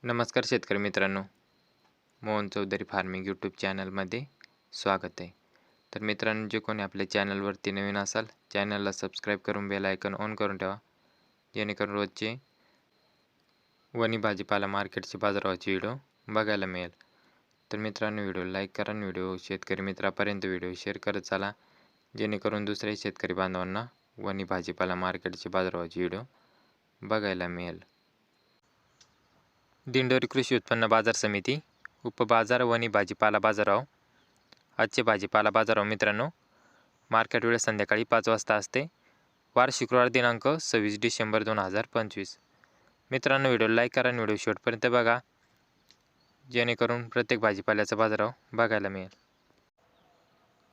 नमस्कार शेतकरी मित्रांनो, मोहन चौधरी फार्मिंग यूट्यूब चॅनलमध्ये स्वागत आहे. तर मित्रांनो, जे कोणी आपल्या चॅनलवरती नवीन असाल, चॅनलला सबस्क्राईब करून बेल आयकॉन ऑन करून ठेवा, जेणेकरून रोजचे वणी भाजीपाला मार्केटचे बाजाराचे व्हिडिओ बघायला मिळेल. तर मित्रांनो, व्हिडिओ लाईक करा आणि व्हिडिओ शेतकरी मित्रापर्यंत व्हिडिओ शेअर करत चला, जेणेकरून दुसऱ्या शेतकरी बांधवांना वणी भाजीपाला मार्केटचे बाजाराचे व्हिडिओ बघायला मिळेल. दिंडोरी कृषी उत्पन्न बाजार समिती उपबाजार वणी भाजीपाला बाजाराव. आजचे भाजीपाला बाजाराव मित्रांनो, मार्केट वेळ संध्याकाळी 5 वाजता असते. वार शुक्रवार दिनांक 26 डिसेंबर 2025. मित्रांनो, व्हिडिओ लाईक करा आणि व्हिडिओ शेवटपर्यंत बघा, जेणेकरून प्रत्येक भाजीपाल्याचा बाजाराव बघायला मिळेल.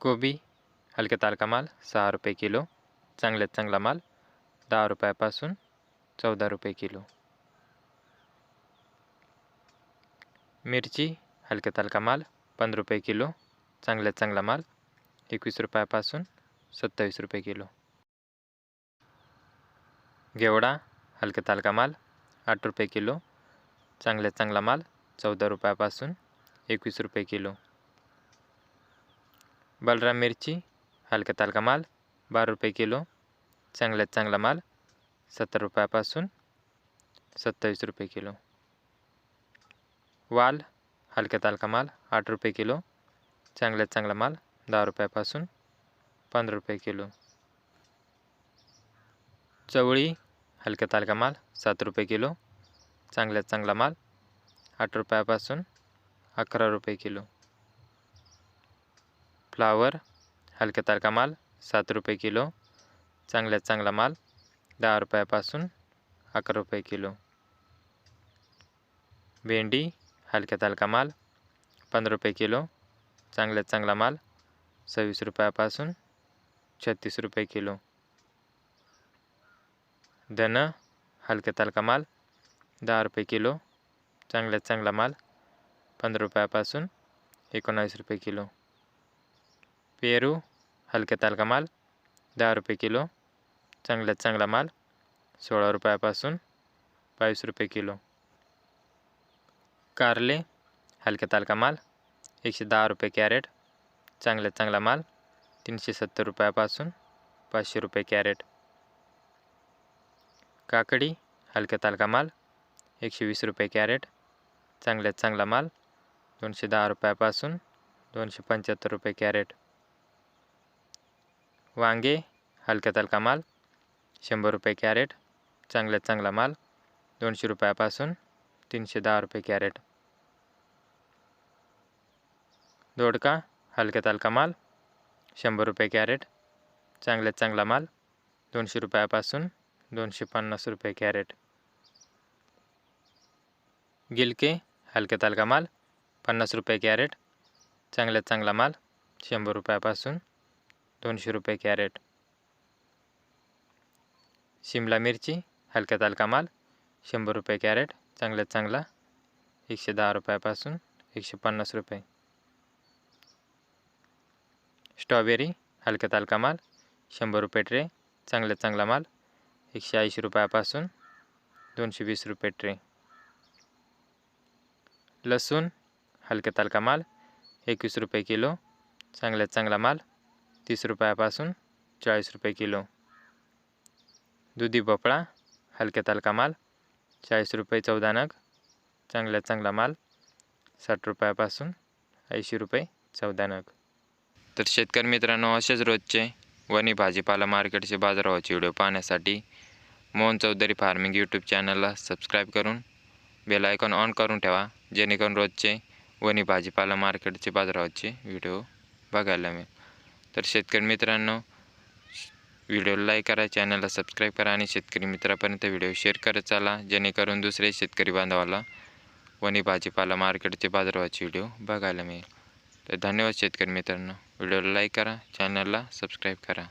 कोबी हलक्या तालका माल 6 रुपये किलो, चांगल्यात चांगला माल 10 रुपयापासून 14 रुपये किलो. मिरची हलक्या तालका माल 15 रुपये किलो, चांगल्यात चांगला माल 21 रुपयापासून 27 रुपये किलो. घेवडा हलक्या तालका माल 8 रुपये किलो, चांगल्यात चांगला माल 14 रुपयापासून 21 रुपये किलो. बलराम मिरची हलक्या तालका माल 12 रुपये किलो, चांगल्यात चांगला माल 70 रुपयापासून 27 रुपये किलो. वाल हलक्या तालका माल 8 रुपये किलो, चांगल्यात चांगला माल 10 रुपयापासून 15 रुपये किलो. चवळी हलक्या तालका माल 7 रुपये किलो, चांगल्यात चांगला माल 8 रुपयापासून 11 रुपये किलो. फ्लावर हलक्या तालका माल 7 रुपये किलो, चांगल्यात चांगला माल 10 रुपयापासून 11 रुपये किलो. भेंडी हलक्या तालका माल 15 रुपये किलो, चांगल्यात चांगला माल 26 रुपयापासून 36 रुपये किलो. धन हलक्या तालका माल 10 रुपये किलो, चांगल्यात चांगला माल 15 रुपयापासून 19 रुपये किलो. पेरू हलक्या तालका माल 10 रुपये किलो, चांगल्यात चांगला माल 16 रुपयापासून 22 रुपये किलो. कारले हलक्या तालका माल 110 रुपये कॅरेट, चांगल्यात चांगला माल 370 रुपयापासून 500 रुपये कॅरेट. काकडी हलक्या तालका माल 120 रुपये कॅरेट, चांगल्यात चांगला माल 210 रुपयापासून 275 रुपये कॅरेट. वांगे हलक्या तालका माल 100 रुपये कॅरेट, चांगल्यात चांगला माल 200 रुपयापासून 310 रुपये कॅरेट. दोडका हलक्या तालका माल 100 रुपये कॅरेट, चांगल्यात चांगला माल 200 रुपयापासून 250 रुपये कॅरेट. गिलके हलक्या तालका माल 50 रुपये कॅरेट, चांगल्यात चांगला माल 100 रुपयापासून 200 रुपये कॅरेट. शिमला मिरची हलक्या तालका माल 100 रुपये कॅरेट, चांगल्यात चांगला 110 रुपयापासून 150 रुपये. स्ट्रॉबेरी हलक्या तालका माल 100 रुपये ट्रे, चांगल्यात चांगला माल 180 रुपयापासून 220 रुपये ट्रे. लसूण हलक्या तालका माल 21 रुपये किलो, चांगल्यात चांगला माल 30 रुपयापासून 40 रुपये किलो. दुधी भोपळा हलक्या तालका माल 40 रुपये 14 नग, चांगल्यात चांगला माल 60 रुपयापासून 80 रुपये 14 नग. तर शेतकरी मित्रांनो, असेच रोजचे वणी भाजीपाला मार्केटचे बाजाराचे व्हिडिओ पाहण्यासाठी मोहन चौधरी फार्मिंग यूट्यूब चॅनलला सबस्क्राईब करून बेल आयकॉन ऑन करून ठेवा, जेणेकरून रोजचे वणी भाजीपाला मार्केटचे बाजाराचे व्हिडिओ बघायला मिळेल. तर शेतकरी मित्रांनो, व्हिडिओला लाईक करा, चॅनलला सबस्क्राईब करा आणि शेतकरी मित्रापर्यंत व्हिडिओ शेअर करत चला, जेणेकरून दुसरे शेतकरी बांधवाला वणी भाजीपाला मार्केटचे बाजाराचे व्हिडिओ बघायला मिळेल. तर धन्यवाद शेतकरी मित्रांनो. व्हिडिओला लाईक करा, चॅनलला सबस्क्राईब करा.